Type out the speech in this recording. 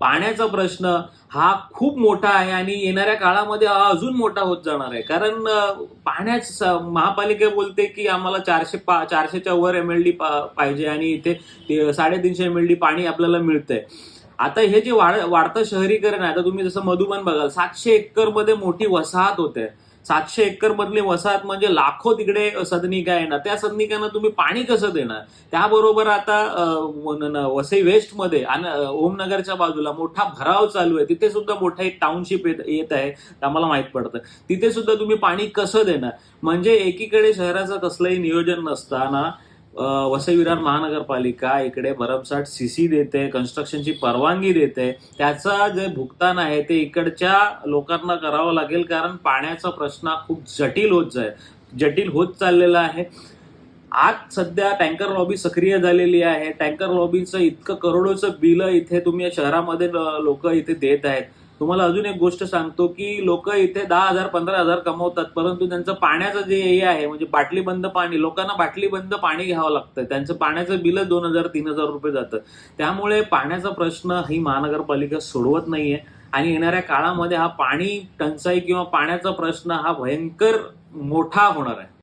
पाण्याचा प्रश्न हा खूप मोठा आहे आणि येणाऱ्या काळामध्ये हा अजून मोठा होत जाणार आहे. कारण पाण्याच महापालिका बोलते की आम्हाला 400च्या वर MLD पाहिजे आणि इथे 350 MLD पाणी आपल्याला मिळतंय. आता हे जे वाढतं शहरीकरण आहे, आता तुम्ही जसं मधुबन बघाल, 700 एकर मध्ये मोठी वसाहत होते. 700 एकर मधली वसाहत म्हणजे लाखो तिकडे सदनिका येणार. त्या सदनिकांना तुम्ही पाणी कसं देणार? त्याबरोबर आता वसई वेस्ट मध्ये आणि ओमनगरच्या बाजूला मोठा भराव चालू आहे. तिथे सुद्धा मोठा एक टाउनशिप येत आहे, आम्हाला माहित पडतं. तिथे सुद्धा तुम्ही पाणी कसं देणार? म्हणजे एकीकडे शहराचं कसलंही नियोजन नसताना वसई विरार महानगरपालिका इकडे भरमसाठ सीसी देते, कन्स्ट्रक्शनची परवानगी देते. त्याचा जे भुगतान आहे ते इकडच्या लोकांना करावं लागेल, कारण पाण्याचा प्रश्न खूप जटिल होत चाललेला आहे. आज सध्या टँकर लॉबी सक्रिय झालेली आहे. टँकर लॉबीचं इतकं करोडोचं बिल इथे तुम्ही शहरामध्ये लोक इथे देत आहेत. तुम्हाला अजून एक गोष्ट सांगतो की लोक इथे 10,000 15,000 कमवतात, परंतु त्यांचं पाण्याचं जे हे आहे म्हणजे बाटली बंद पाणी, लोकांना बाटली बंद पाणी घ्यावं लागतं. त्यांचं पाण्याचं बिल 2,000-3,000 रुपये जातं. त्यामुळे पाण्याचा प्रश्न ही महानगरपालिका सोडवत नाहीये आणि येणाऱ्या काळामध्ये हा पाणी टंचाई किंवा पाण्याचा प्रश्न हा भयंकर मोठा होणार आहे.